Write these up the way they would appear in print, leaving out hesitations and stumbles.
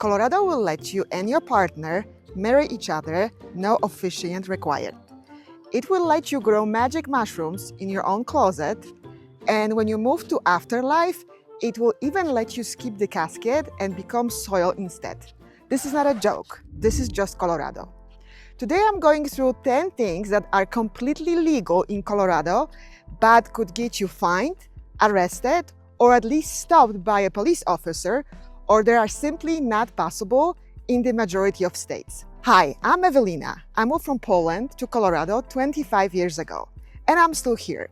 Colorado will let you and your partner marry each other, no officiant required. It will let you grow magic mushrooms in your own closet, and when you move to afterlife, it will even let you skip the casket and become soil instead. This is not a joke, this is just Colorado. Today I'm going through 10 things that are completely legal in Colorado, but could get you fined, arrested, or at least stopped by a police officer, or they are simply not possible in the majority of states. Hi, I'm Ewelina. I moved from Poland to Colorado 25 years ago, and I'm still here.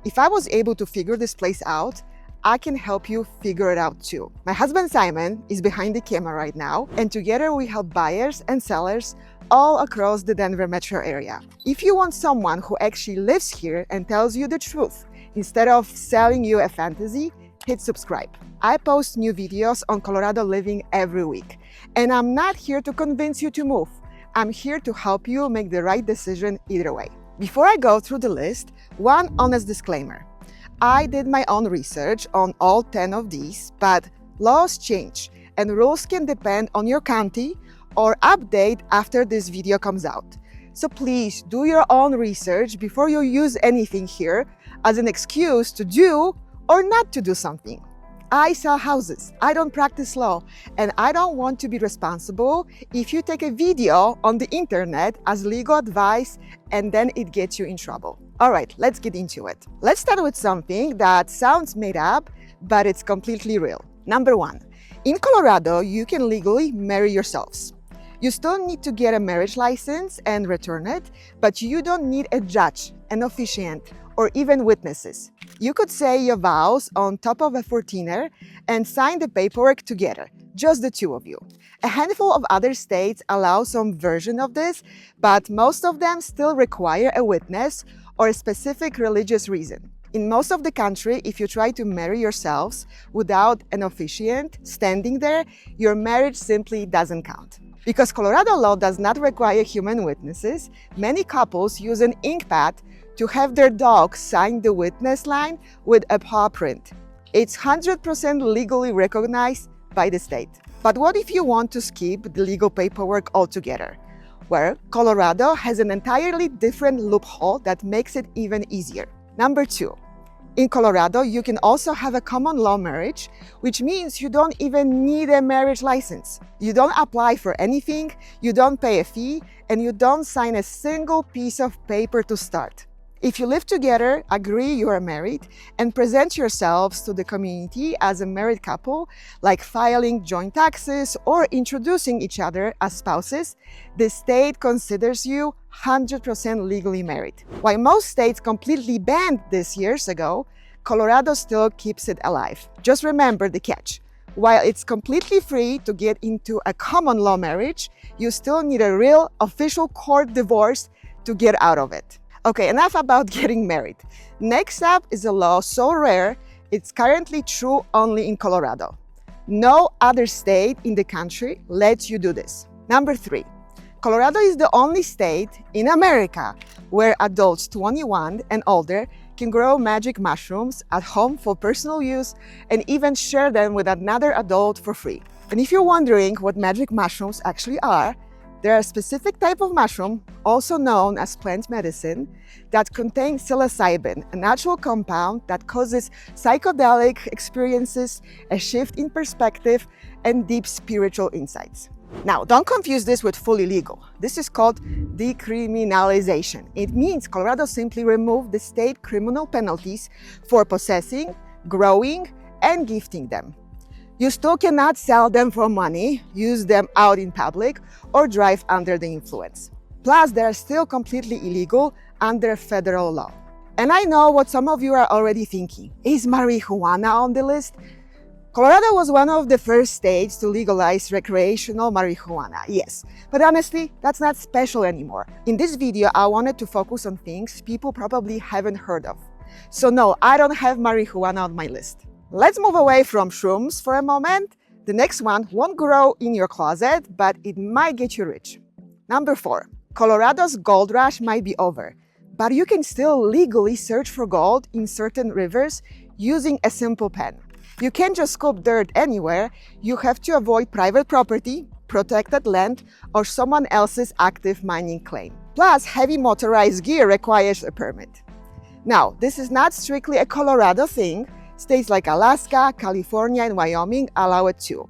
If I was able to figure this place out, I can help you figure it out too. My husband Simon is behind the camera right now, and together we help buyers and sellers all across the Denver metro area. If you want someone who actually lives here and tells you the truth, instead of selling you a fantasy, hit subscribe. I post new videos on Colorado living every week, and I'm not here to convince you to move. I'm here to help you make the right decision either way. Before I go through the list, one honest disclaimer. I did my own research on all 10 of these, but laws change and rules can depend on your county or update after this video comes out. So please do your own research before you use anything here as an excuse to do or not to do something. I sell houses, I don't practice law, and I don't want to be responsible if you take a video on the internet as legal advice and then it gets you in trouble. All right, let's get into it. Let's start with something that sounds made up, but it's completely real. Number one, in Colorado, you can legally marry yourselves. You still need to get a marriage license and return it, but you don't need a judge, an officiant, or even witnesses. You could say your vows on top of a 14er and sign the paperwork together, just the two of you. A handful of other states allow some version of this, but most of them still require a witness or a specific religious reason. In most of the country, if you try to marry yourselves without an officiant standing there, your marriage simply doesn't count. Because Colorado law does not require human witnesses, many couples use an ink pad to have their dog sign the witness line with a paw print. It's 100% legally recognized by the state. But what if you want to skip the legal paperwork altogether? Well, Colorado has an entirely different loophole that makes it even easier. Number two, in Colorado, you can also have a common law marriage, which means you don't even need a marriage license. You don't apply for anything, you don't pay a fee, and you don't sign a single piece of paper to start. If you live together, agree you are married, and present yourselves to the community as a married couple, like filing joint taxes or introducing each other as spouses, the state considers you 100% legally married. While most states completely banned this years ago, Colorado still keeps it alive. Just remember the catch. While it's completely free to get into a common law marriage, you still need a real official court divorce to get out of it. Okay, enough about getting married. Next up is a law so rare, it's currently true only in Colorado. No other state in the country lets you do this. Number three, Colorado is the only state in America where adults 21 and older can grow magic mushrooms at home for personal use and even share them with another adult for free. And if you're wondering what magic mushrooms actually are, there are a specific type of mushroom, also known as plant medicine, that contains psilocybin, a natural compound that causes psychedelic experiences, a shift in perspective, and deep spiritual insights. Now, don't confuse this with fully legal. This is called decriminalization. It means Colorado simply removed the state criminal penalties for possessing, growing, and gifting them. You still cannot sell them for money, use them out in public, or drive under the influence. Plus, they are still completely illegal under federal law. And I know what some of you are already thinking. Is marijuana on the list? Colorado was one of the first states to legalize recreational marijuana, yes. But honestly, that's not special anymore. In this video, I wanted to focus on things people probably haven't heard of. So no, I don't have marijuana on my list. Let's move away from shrooms for a moment. The next one won't grow in your closet, but it might get you rich. Number four, Colorado's gold rush might be over, but you can still legally search for gold in certain rivers using a simple pen. You can't just scoop dirt anywhere. You have to avoid private property, protected land, or someone else's active mining claim. Plus, heavy motorized gear requires a permit. Now, this is not strictly a Colorado thing. States like Alaska, California, and Wyoming allow it too.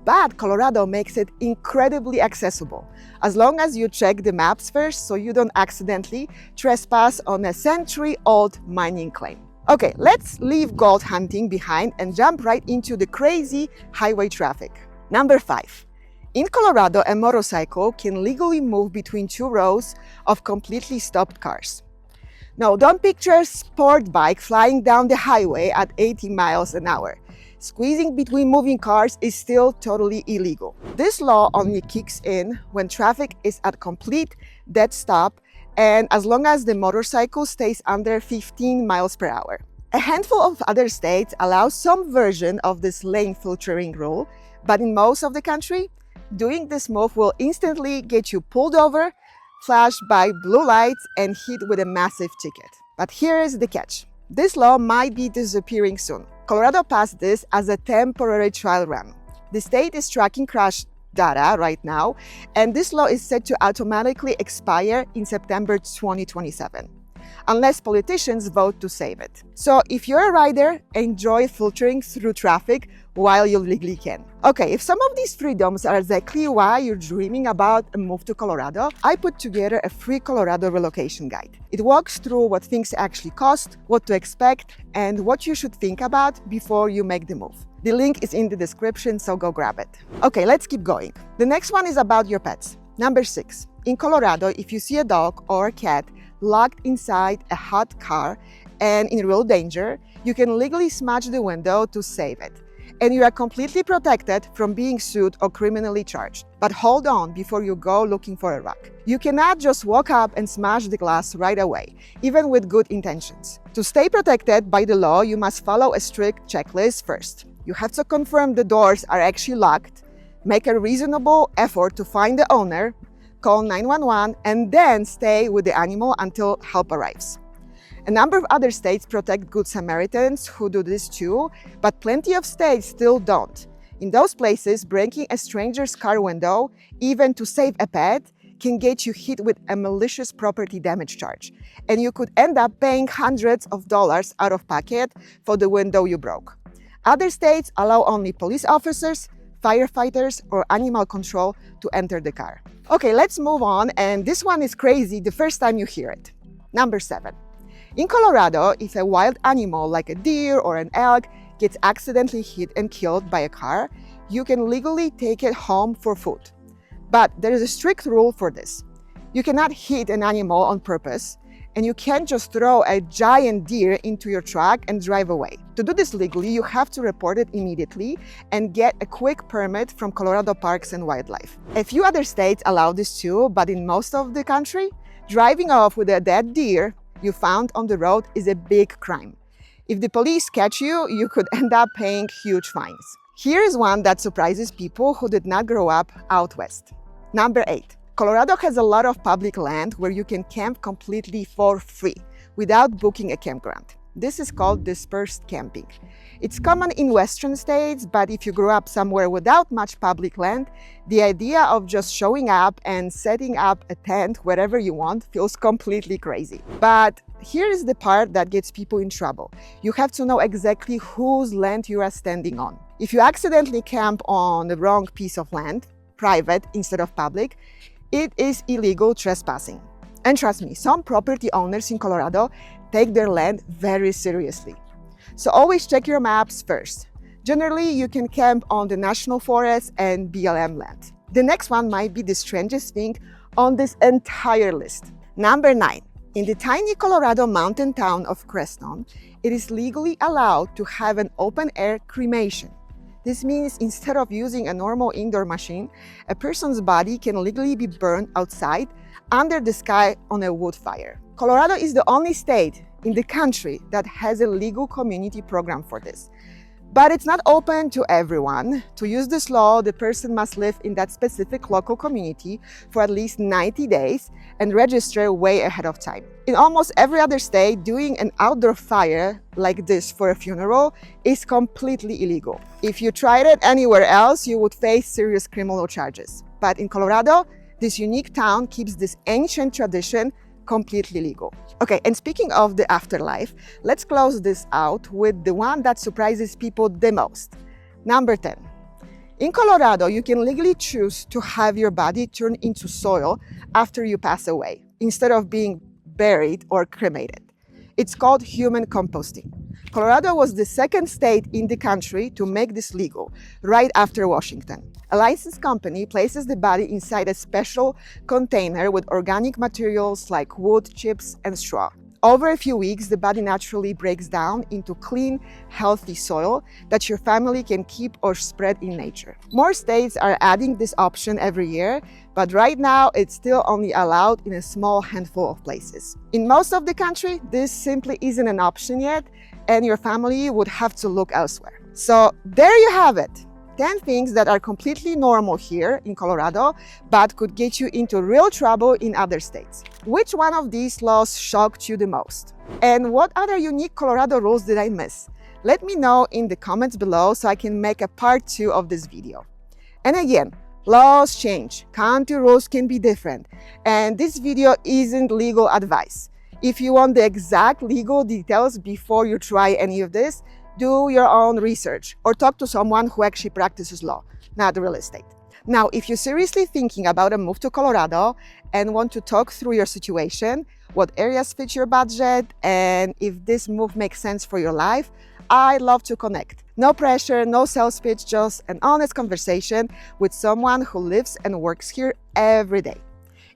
But Colorado makes it incredibly accessible, as long as you check the maps first so you don't accidentally trespass on a century-old mining claim. Okay, let's leave gold hunting behind and jump right into the crazy highway traffic. Number 5. In Colorado, a motorcycle can legally move between 2 rows of completely stopped cars. Now, don't picture a sport bike flying down the highway at 80 miles an hour. Squeezing between moving cars is still totally illegal. This law only kicks in when traffic is at complete dead stop and as long as the motorcycle stays under 15 miles per hour. A handful of other states allow some version of this lane filtering rule, but in most of the country, doing this move will instantly get you pulled over, flashed by blue lights, and hit with a massive ticket. But here is the catch. This law might be disappearing soon. Colorado passed this as a temporary trial run. The state is tracking crash data right now, and this law is set to automatically expire in September 2027, unless politicians vote to save it. So if you're a rider, enjoy filtering through traffic while you legally can. Okay, if some of these freedoms are exactly why you're dreaming about a move to Colorado, I put together a free Colorado relocation guide. It walks through what things actually cost, what to expect, and what you should think about before you make the move. The link is in the description, so go grab it. Okay, let's keep going. The next one is about your pets. Number 6. In Colorado, if you see a dog or a cat locked inside a hot car and in real danger, you can legally smash the window to save it. And you are completely protected from being sued or criminally charged. But hold on before you go looking for a rock. You cannot just walk up and smash the glass right away, even with good intentions. To stay protected by the law, you must follow a strict checklist first. You have to confirm the doors are actually locked, make a reasonable effort to find the owner, call 911, and then stay with the animal until help arrives. A number of other states protect Good Samaritans who do this too, but plenty of states still don't. In those places, breaking a stranger's car window, even to save a pet, can get you hit with a malicious property damage charge, and you could end up paying hundreds of dollars out of pocket for the window you broke. Other states allow only police officers, firefighters, or animal control to enter the car. Okay, let's move on, and this one is crazy the first time you hear it. Number 7. In Colorado, if a wild animal like a deer or an elk gets accidentally hit and killed by a car, you can legally take it home for food. But there is a strict rule for this. You cannot hit an animal on purpose, and you can't just throw a giant deer into your truck and drive away. To do this legally, you have to report it immediately and get a quick permit from Colorado Parks and Wildlife. A few other states allow this too, but in most of the country, driving off with a dead deer you found on the road is a big crime. If the police catch you, you could end up paying huge fines. Here is one that surprises people who did not grow up out west. Number 8. Colorado has a lot of public land where you can camp completely for free without booking a campground. This is called dispersed camping. It's common in western states, but if you grew up somewhere without much public land, the idea of just showing up and setting up a tent wherever you want feels completely crazy. But here is the part that gets people in trouble. You have to know exactly whose land you are standing on. If you accidentally camp on the wrong piece of land, private instead of public, it is illegal trespassing. And trust me, some property owners in Colorado take their land very seriously. So always check your maps first. Generally, you can camp on the National Forest and BLM land. The next one might be the strangest thing on this entire list. Number 9. In the tiny Colorado mountain town of Creston, it is legally allowed to have an open-air cremation. This means instead of using a normal indoor machine, a person's body can legally be burned outside under the sky on a wood fire. Colorado is the only state in the country that has a legal community program for this. But it's not open to everyone. To use this law, the person must live in that specific local community for at least 90 days and register way ahead of time. In almost every other state, doing an outdoor fire like this for a funeral is completely illegal. If you tried it anywhere else, you would face serious criminal charges. But in Colorado, this unique town keeps this ancient tradition completely legal. Okay, and speaking of the afterlife, let's close this out with the one that surprises people the most. Number 10. In Colorado, you can legally choose to have your body turned into soil after you pass away, instead of being buried or cremated. It's called human composting. Colorado was the second state in the country to make this legal, right after Washington. A licensed company places the body inside a special container with organic materials like wood, chips, and straw. Over a few weeks, the body naturally breaks down into clean, healthy soil that your family can keep or spread in nature. More states are adding this option every year, but right now it's still only allowed in a small handful of places. In most of the country, this simply isn't an option yet, and your family would have to look elsewhere. So there you have it. 10 things that are completely normal here in Colorado, but could get you into real trouble in other states. Which one of these laws shocked you the most? And what other unique Colorado rules did I miss? Let me know in the comments below so I can make a part 2 of this video. And again, laws change, county rules can be different, and this video isn't legal advice. If you want the exact legal details before you try any of this, do your own research or talk to someone who actually practices law, not real estate. Now, if you're seriously thinking about a move to Colorado and want to talk through your situation, what areas fit your budget, and if this move makes sense for your life, I'd love to connect. No pressure, no sales pitch, just an honest conversation with someone who lives and works here every day.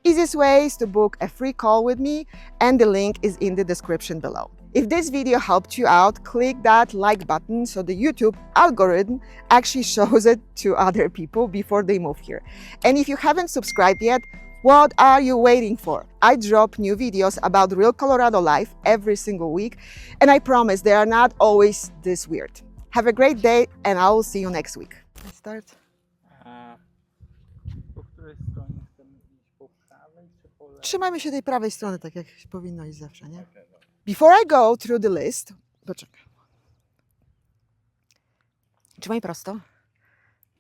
Easiest way is to book a free call with me, and the link is in the description below. If this video helped you out, click that like button so the YouTube algorithm actually shows it to other people before they move here. And if you haven't subscribed yet, what are you waiting for? I drop new videos about real Colorado life every single week, and I promise they are not always this weird. Have a great day, and I will see you next week. Let's start. Po której stronie chcemy iść? Po prawej czy po lewej? Trzymajmy się tej prawej strony, tak jak powinno iść zawsze, nie? Before I go through the list, poczekaj. Trzymaj prosto.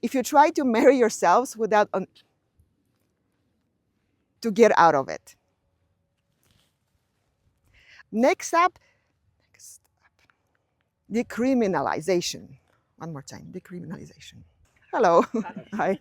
If you try to marry yourselves without to get out of it. Next up, decriminalization. One more time, decriminalization. Hello. Hi.